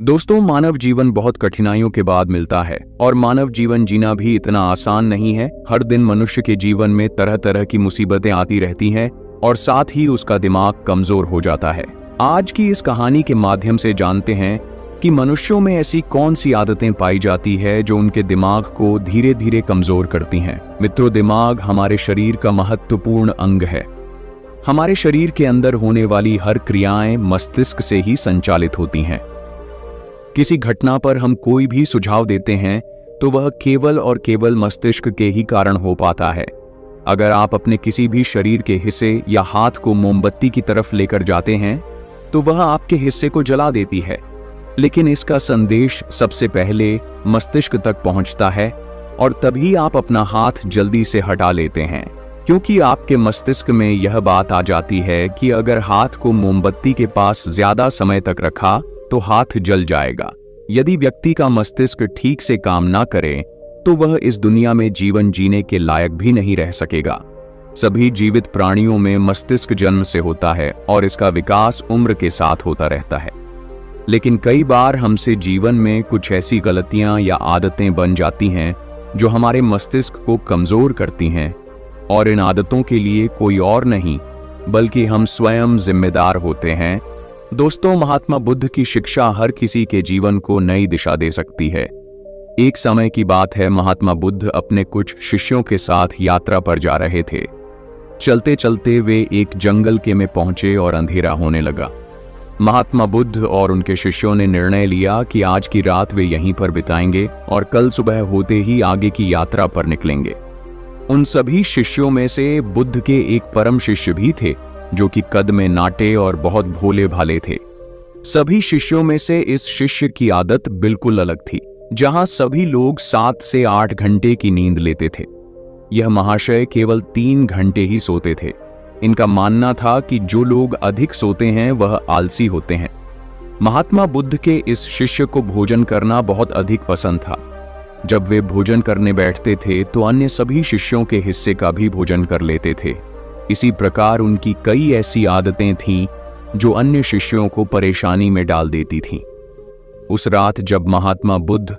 दोस्तों, मानव जीवन बहुत कठिनाइयों के बाद मिलता है और मानव जीवन जीना भी इतना आसान नहीं है। हर दिन मनुष्य के जीवन में तरह तरह की मुसीबतें आती रहती हैं और साथ ही उसका दिमाग कमजोर हो जाता है। आज की इस कहानी के माध्यम से जानते हैं कि मनुष्यों में ऐसी कौन सी आदतें पाई जाती है जो उनके दिमाग को धीरे धीरे कमजोर करती हैं। मित्रों, दिमाग हमारे शरीर का महत्वपूर्ण अंग है। हमारे शरीर के अंदर होने वाली हर क्रियाएं मस्तिष्क से ही संचालित होती हैं। किसी घटना पर हम कोई भी सुझाव देते हैं तो वह केवल और केवल मस्तिष्क के ही कारण हो पाता है। अगर आप अपने किसी भी शरीर के हिस्से या हाथ को मोमबत्ती की तरफ लेकर जाते हैं तो वह आपके हिस्से को जला देती है, लेकिन इसका संदेश सबसे पहले मस्तिष्क तक पहुंचता है और तभी आप अपना हाथ जल्दी से हटा लेते हैं, क्योंकि आपके मस्तिष्क में यह बात आ जाती है कि अगर हाथ को मोमबत्ती के पास ज्यादा समय तक रखा तो हाथ जल जाएगा। यदि व्यक्ति का मस्तिष्क ठीक से काम ना करे तो वह इस दुनिया में जीवन जीने के लायक भी नहीं रह सकेगा। सभी जीवित प्राणियों में मस्तिष्क जन्म से होता है और इसका विकास उम्र के साथ होता रहता है, लेकिन कई बार हमसे जीवन में कुछ ऐसी गलतियां या आदतें बन जाती हैं जो हमारे मस्तिष्क को कमजोर करती हैं, और इन आदतों के लिए कोई और नहीं बल्कि हम स्वयं जिम्मेदार होते हैं। दोस्तों, महात्मा बुद्ध की शिक्षा हर किसी के जीवन को नई दिशा दे सकती है। एक समय की बात है, महात्मा बुद्ध अपने कुछ शिष्यों के साथ यात्रा पर जा रहे थे। चलते चलते वे एक जंगल के में पहुंचे और अंधेरा होने लगा। महात्मा बुद्ध और उनके शिष्यों ने निर्णय लिया कि आज की रात वे यहीं पर बिताएंगे और कल सुबह होते ही आगे की यात्रा पर निकलेंगे। उन सभी शिष्यों में से बुद्ध के एक परम शिष्य भी थे जो कि कद में नाटे और बहुत भोले भाले थे। सभी शिष्यों में से इस शिष्य की आदत बिल्कुल अलग थी। जहां सभी लोग 7 से 8 घंटे की नींद लेते थे, यह महाशय केवल 3 घंटे ही सोते थे। इनका मानना था कि जो लोग अधिक सोते हैं वह आलसी होते हैं। महात्मा बुद्ध के इस शिष्य को भोजन करना बहुत अधिक पसंद था। जब वे भोजन करने बैठते थे तो अन्य सभी शिष्यों के हिस्से का भी भोजन कर लेते थे। इसी प्रकार उनकी कई ऐसी आदतें थीं जो अन्य शिष्यों को परेशानी में डाल देती थीं। उस रात जब महात्मा बुद्ध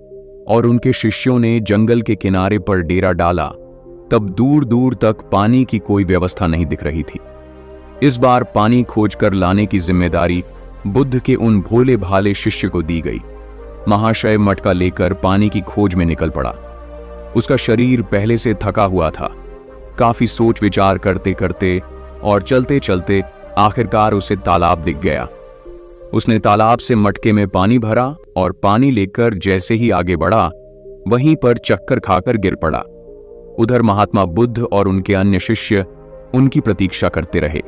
और उनके शिष्यों ने जंगल के किनारे पर डेरा डाला, तब दूर दूर तक पानी की कोई व्यवस्था नहीं दिख रही थी। इस बार पानी खोजकर लाने की जिम्मेदारी बुद्ध के उन भोले भाले शिष्य को दी गई। महाशय मटका लेकर पानी की खोज में निकल पड़ा। उसका शरीर पहले से थका हुआ था। काफी सोच विचार करते करते और चलते चलते आखिरकार उसे तालाब दिख गया। उसने तालाब से मटके में पानी भरा और पानी लेकर जैसे ही आगे बढ़ा, वहीं पर चक्कर खाकर गिर पड़ा। उधर महात्मा बुद्ध और उनके अन्य शिष्य उनकी प्रतीक्षा करते रहे।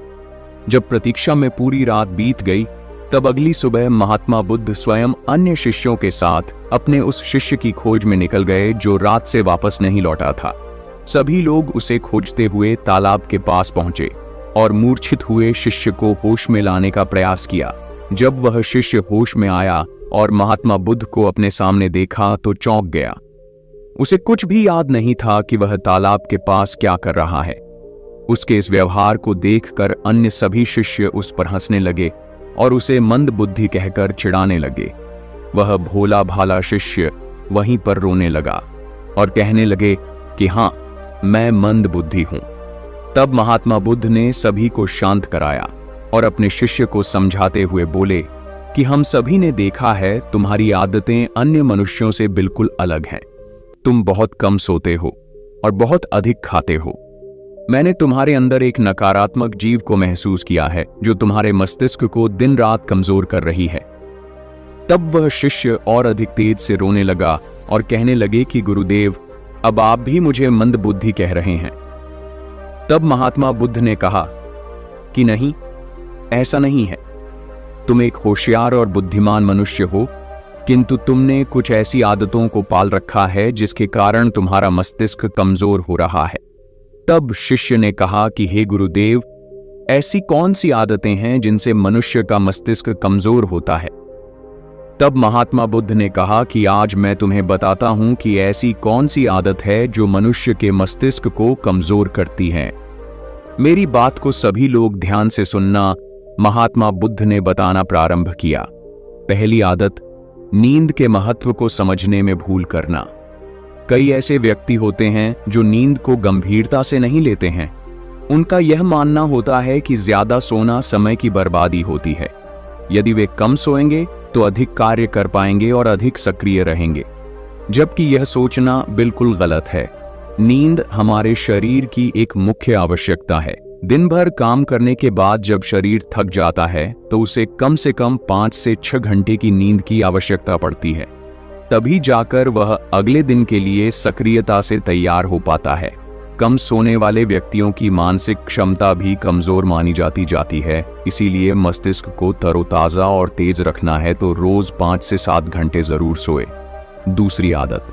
जब प्रतीक्षा में पूरी रात बीत गई, तब अगली सुबह महात्मा बुद्ध स्वयं अन्य शिष्यों के साथ अपने उस शिष्य की खोज में निकल गए जो रात से वापस नहीं लौटा था। सभी लोग उसे खोजते हुए तालाब के पास पहुंचे और मूर्छित हुए शिष्य को होश में लाने का प्रयास किया। जब वह शिष्य होश में आया और महात्मा बुद्ध को अपने सामने देखा तो चौंक गया। उसे कुछ भी याद नहीं था कि वह तालाब के पास क्या कर रहा है। उसके इस व्यवहार को देखकर अन्य सभी शिष्य उस पर हंसने लगे और उसे मंद बुद्धि कहकर चिढ़ाने लगे। वह भोला भाला शिष्य वहीं पर रोने लगा और कहने लगे कि हाँ, मैं मंद बुद्धि हूं। तब महात्मा बुद्ध ने सभी को शांत कराया और अपने शिष्य को समझाते हुए बोले कि हम सभी ने देखा है, तुम्हारी आदतें अन्य मनुष्यों से बिल्कुल अलग हैं। तुम बहुत कम सोते हो और बहुत अधिक खाते हो। मैंने तुम्हारे अंदर एक नकारात्मक जीव को महसूस किया है जो तुम्हारे मस्तिष्क को दिन रात कमजोर कर रही है। तब वह शिष्य और अधिक तेज से रोने लगा और कहने लगे कि गुरुदेव, अब आप भी मुझे मंद बुद्धि कह रहे हैं। तब महात्मा बुद्ध ने कहा कि नहीं, ऐसा नहीं है। तुम एक होशियार और बुद्धिमान मनुष्य हो, किंतु तुमने कुछ ऐसी आदतों को पाल रखा है जिसके कारण तुम्हारा मस्तिष्क कमजोर हो रहा है। तब शिष्य ने कहा कि हे गुरुदेव, ऐसी कौन सी आदतें हैं जिनसे मनुष्य का मस्तिष्क कमजोर होता है? तब महात्मा बुद्ध ने कहा कि आज मैं तुम्हें बताता हूं कि ऐसी कौन सी आदत है जो मनुष्य के मस्तिष्क को कमजोर करती है। मेरी बात को सभी लोग ध्यान से सुनना। महात्मा बुद्ध ने बताना प्रारंभ किया। पहली आदत, नींद के महत्व को समझने में भूल करना। कई ऐसे व्यक्ति होते हैं जो नींद को गंभीरता से नहीं लेते हैं। उनका यह मानना होता है कि ज्यादा सोना समय की बर्बादी होती है। यदि वे कम सोएंगे तो अधिक कार्य कर पाएंगे और अधिक सक्रिय रहेंगे, जबकि यह सोचना बिल्कुल गलत है। नींद हमारे शरीर की एक मुख्य आवश्यकता है। दिन भर काम करने के बाद जब शरीर थक जाता है तो उसे कम से कम 5 से 6 घंटे की नींद की आवश्यकता पड़ती है। तभी जाकर वह अगले दिन के लिए सक्रियता से तैयार हो पाता है। कम सोने वाले व्यक्तियों की मानसिक क्षमता भी कमजोर मानी जाती है। इसीलिए मस्तिष्क को तरोताजा और तेज रखना है तो रोज 5 से 7 घंटे जरूर सोए। दूसरी आदत,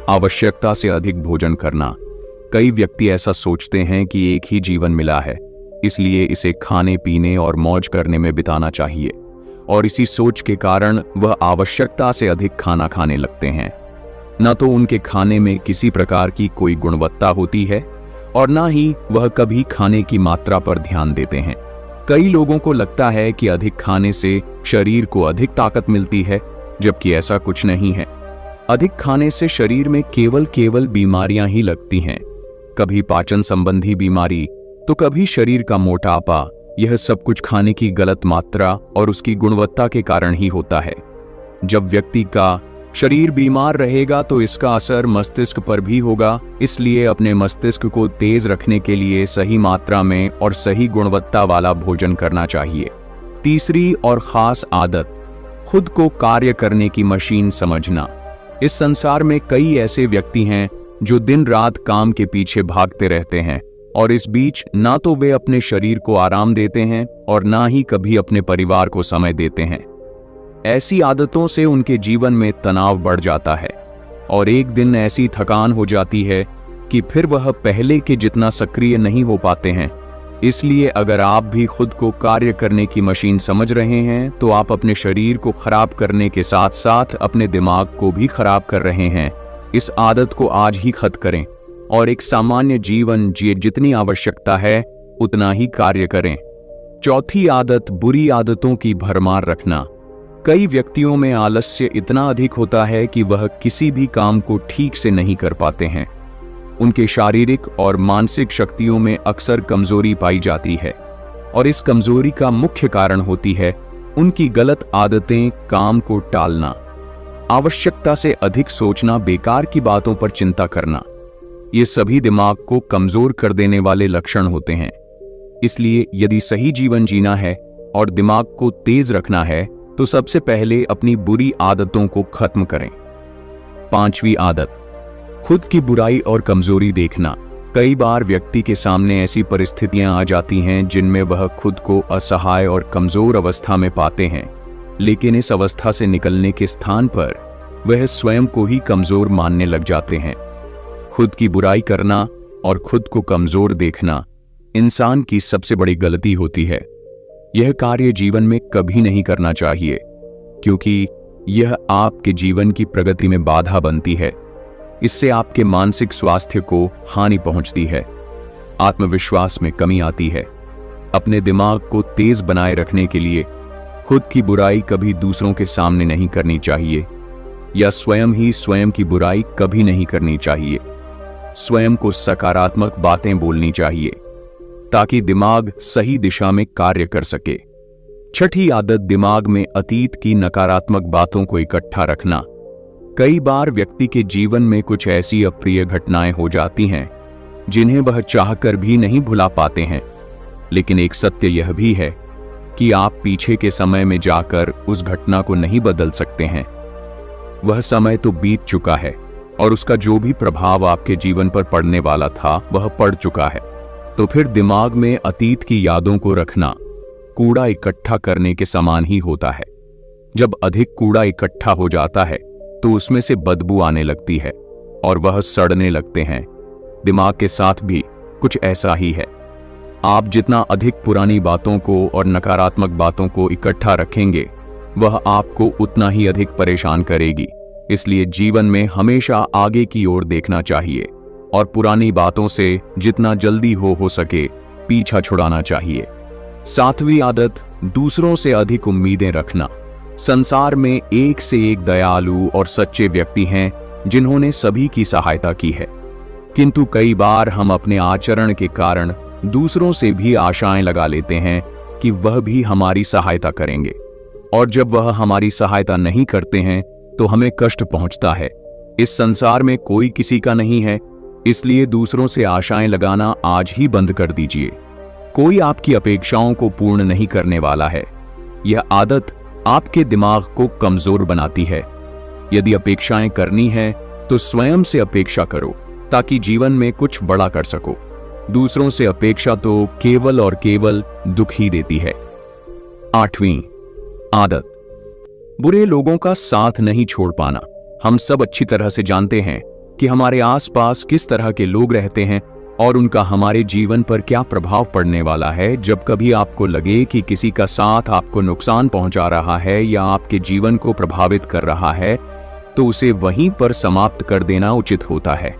आवश्यकता से अधिक भोजन करना। कई व्यक्ति ऐसा सोचते हैं कि एक ही जीवन मिला है, इसलिए इसे खाने पीने और मौज करने में बिताना चाहिए, और इसी सोच के कारण वह आवश्यकता से अधिक खाना खाने लगते हैं। न तो उनके खाने में किसी प्रकार की कोई गुणवत्ता होती है और न ही वह कभी खाने की मात्रा पर ध्यान देते हैं। कई लोगों को लगता है कि अधिक खाने से शरीर को अधिक ताकत मिलती है, जबकि ऐसा कुछ नहीं है। अधिक खाने से शरीर में केवल बीमारियां ही लगती हैं, कभी पाचन संबंधी बीमारी तो कभी शरीर का मोटापा। यह सब कुछ खाने की गलत मात्रा और उसकी गुणवत्ता के कारण ही होता है। जब व्यक्ति का शरीर बीमार रहेगा तो इसका असर मस्तिष्क पर भी होगा। इसलिए अपने मस्तिष्क को तेज रखने के लिए सही मात्रा में और सही गुणवत्ता वाला भोजन करना चाहिए। तीसरी और खास आदत, खुद को कार्य करने की मशीन समझना। इस संसार में कई ऐसे व्यक्ति हैं जो दिन रात काम के पीछे भागते रहते हैं और इस बीच ना तो वे अपने शरीर को आराम देते हैं और ना ही कभी अपने परिवार को समय देते हैं। ऐसी आदतों से उनके जीवन में तनाव बढ़ जाता है और एक दिन ऐसी थकान हो जाती है कि फिर वह पहले के जितना सक्रिय नहीं हो पाते हैं। इसलिए अगर आप भी खुद को कार्य करने की मशीन समझ रहे हैं तो आप अपने शरीर को खराब करने के साथ साथ अपने दिमाग को भी खराब कर रहे हैं। इस आदत को आज ही खत्म करें और एक सामान्य जीवन जिए। जितनी आवश्यकता है उतना ही कार्य करें। चौथी आदत, बुरी आदतों की भरमार रखना। कई व्यक्तियों में आलस्य इतना अधिक होता है कि वह किसी भी काम को ठीक से नहीं कर पाते हैं। उनके शारीरिक और मानसिक शक्तियों में अक्सर कमजोरी पाई जाती है और इस कमजोरी का मुख्य कारण होती है उनकी गलत आदतें, काम को टालना, आवश्यकता से अधिक सोचना, बेकार की बातों पर चिंता करना। ये सभी दिमाग को कमजोर कर देने वाले लक्षण होते हैं। इसलिए यदि सही जीवन जीना है और दिमाग को तेज रखना है तो सबसे पहले अपनी बुरी आदतों को खत्म करें। पांचवी आदत, खुद की बुराई और कमजोरी देखना। कई बार व्यक्ति के सामने ऐसी परिस्थितियां आ जाती हैं जिनमें वह खुद को असहाय और कमजोर अवस्था में पाते हैं, लेकिन इस अवस्था से निकलने के स्थान पर वह स्वयं को ही कमजोर मानने लग जाते हैं। खुद की बुराई करना और खुद को कमजोर देखना इंसान की सबसे बड़ी गलती होती है। यह कार्य जीवन में कभी नहीं करना चाहिए, क्योंकि यह आपके जीवन की प्रगति में बाधा बनती है। इससे आपके मानसिक स्वास्थ्य को हानि पहुंचती है, आत्मविश्वास में कमी आती है। अपने दिमाग को तेज बनाए रखने के लिए खुद की बुराई कभी दूसरों के सामने नहीं करनी चाहिए, या स्वयं ही स्वयं की बुराई कभी नहीं करनी चाहिए। स्वयं को सकारात्मक बातें बोलनी चाहिए ताकि दिमाग सही दिशा में कार्य कर सके। छठी आदत, दिमाग में अतीत की नकारात्मक बातों को इकट्ठा रखना। कई बार व्यक्ति के जीवन में कुछ ऐसी अप्रिय घटनाएं हो जाती हैं जिन्हें वह चाहकर भी नहीं भुला पाते हैं, लेकिन एक सत्य यह भी है कि आप पीछे के समय में जाकर उस घटना को नहीं बदल सकते हैं। वह समय तो बीत चुका है और उसका जो भी प्रभाव आपके जीवन पर पड़ने वाला था वह पड़ चुका है। तो फिर दिमाग में अतीत की यादों को रखना कूड़ा इकट्ठा करने के समान ही होता है। जब अधिक कूड़ा इकट्ठा हो जाता है तो उसमें से बदबू आने लगती है और वह सड़ने लगते हैं। दिमाग के साथ भी कुछ ऐसा ही है। आप जितना अधिक पुरानी बातों को और नकारात्मक बातों को इकट्ठा रखेंगे वह आपको उतना ही अधिक परेशान करेगी। इसलिए जीवन में हमेशा आगे की ओर देखना चाहिए और पुरानी बातों से जितना जल्दी हो सके पीछा छुड़ाना चाहिए। सातवीं आदत, दूसरों से अधिक उम्मीदें रखना। संसार में एक से एक दयालु और सच्चे व्यक्ति हैं जिन्होंने सभी की सहायता की है, किंतु कई बार हम अपने आचरण के कारण दूसरों से भी आशाएं लगा लेते हैं कि वह भी हमारी सहायता करेंगे, और जब वह हमारी सहायता नहीं करते हैं तो हमें कष्ट पहुंचता है। इस संसार में कोई किसी का नहीं है, इसलिए दूसरों से आशाएं लगाना आज ही बंद कर दीजिए। कोई आपकी अपेक्षाओं को पूर्ण नहीं करने वाला है। यह आदत आपके दिमाग को कमजोर बनाती है। यदि अपेक्षाएं करनी है तो स्वयं से अपेक्षा करो ताकि जीवन में कुछ बड़ा कर सको। दूसरों से अपेक्षा तो केवल और केवल दुख ही देती है। 8वीं आदत, बुरे लोगों का साथ नहीं छोड़ पाना। हम सब अच्छी तरह से जानते हैं कि हमारे आसपास किस तरह के लोग रहते हैं और उनका हमारे जीवन पर क्या प्रभाव पड़ने वाला है। जब कभी आपको लगे कि किसी का साथ आपको नुकसान पहुंचा रहा है या आपके जीवन को प्रभावित कर रहा है, तो उसे वहीं पर समाप्त कर देना उचित होता है,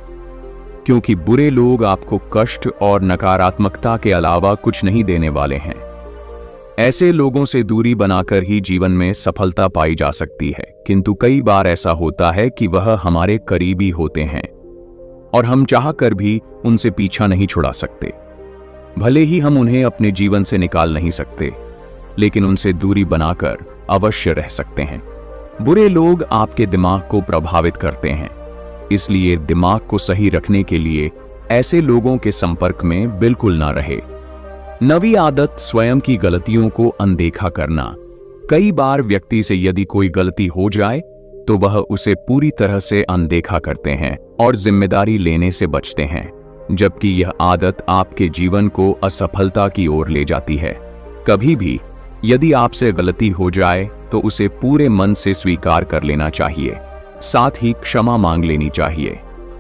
क्योंकि बुरे लोग आपको कष्ट और नकारात्मकता के अलावा कुछ नहीं देने वाले हैं। ऐसे लोगों से दूरी बनाकर ही जीवन में सफलता पाई जा सकती है, किंतु कई बार ऐसा होता है कि वह हमारे करीबी होते हैं और हम चाहकर भी उनसे पीछा नहीं छुड़ा सकते। भले ही हम उन्हें अपने जीवन से निकाल नहीं सकते, लेकिन उनसे दूरी बनाकर अवश्य रह सकते हैं। बुरे लोग आपके दिमाग को प्रभावित करते हैं, इसलिए दिमाग को सही रखने के लिए ऐसे लोगों के संपर्क में बिल्कुल ना रहे। 9वीं आदत, स्वयं की गलतियों को अनदेखा करना। कई बार व्यक्ति से यदि कोई गलती हो जाए तो वह उसे पूरी तरह से अनदेखा करते हैं और जिम्मेदारी लेने से बचते हैं, जबकि यह आदत आपके जीवन को असफलता की ओर ले जाती है। कभी भी यदि आपसे गलती हो जाए तो उसे पूरे मन से स्वीकार कर लेना चाहिए, साथ ही क्षमा मांग लेनी चाहिए।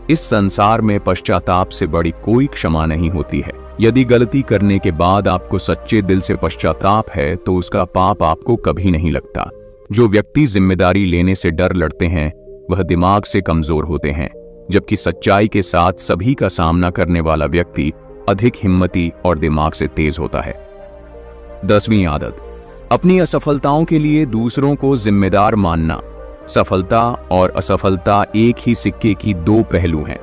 इस संसार में पश्चाताप से बड़ी कोई क्षमा नहीं होती है। यदि गलती करने के बाद आपको सच्चे दिल से पश्चाताप है तो उसका पाप आपको कभी नहीं लगता। जो व्यक्ति जिम्मेदारी लेने से डर लड़ते हैं वह दिमाग से कमजोर होते हैं, जबकि सच्चाई के साथ सभी का सामना करने वाला व्यक्ति अधिक हिम्मती और दिमाग से तेज होता है। 10वीं आदत, अपनी असफलताओं के लिए दूसरों को जिम्मेदार मानना। सफलता और असफलता एक ही सिक्के की दो पहलू हैं।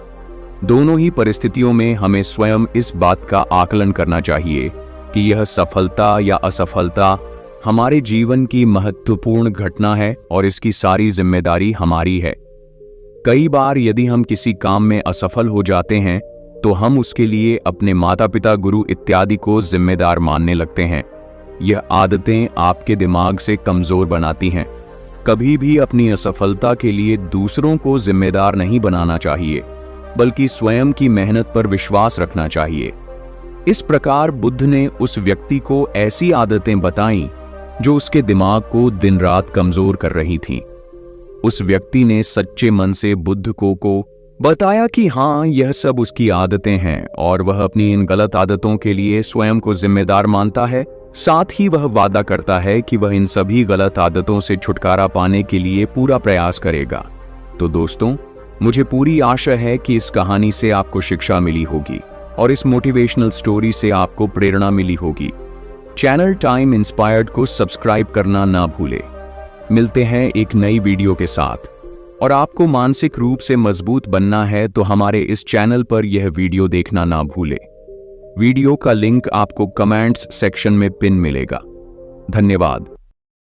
दोनों ही परिस्थितियों में हमें स्वयं इस बात का आकलन करना चाहिए कि यह सफलता या असफलता हमारे जीवन की महत्वपूर्ण घटना है और इसकी सारी जिम्मेदारी हमारी है। कई बार यदि हम किसी काम में असफल हो जाते हैं तो हम उसके लिए अपने माता पिता, गुरु इत्यादि को जिम्मेदार मानने लगते हैं। यह आदतें आपके दिमाग से कमजोर बनाती हैं। कभी भी अपनी असफलता के लिए दूसरों को जिम्मेदार नहीं बनाना चाहिए, बल्कि स्वयं की मेहनत पर विश्वास रखना चाहिए। इस प्रकार बुद्ध ने उस व्यक्ति को ऐसी आदतें बताईं जो उसके दिमाग को दिन रात कमजोर कर रही थीं। उस व्यक्ति ने सच्चे मन से बुद्ध को बताया कि हाँ, यह सब उसकी आदतें हैं और वह अपनी इन गलत आदतों के लिए स्वयं को जिम्मेदार मानता है। साथ ही वह वादा करता है कि वह इन सभी गलत आदतों से छुटकारा पाने के लिए पूरा प्रयास करेगा। तो दोस्तों, मुझे पूरी आशा है कि इस कहानी से आपको शिक्षा मिली होगी और इस मोटिवेशनल स्टोरी से आपको प्रेरणा मिली होगी। चैनल टाइम इंस्पायर्ड को सब्सक्राइब करना ना भूले। मिलते हैं एक नई वीडियो के साथ। और आपको मानसिक रूप से मजबूत बनना है तो हमारे इस चैनल पर यह वीडियो देखना ना भूले। वीडियो का लिंक आपको कमेंट्स सेक्शन में पिन मिलेगा। धन्यवाद।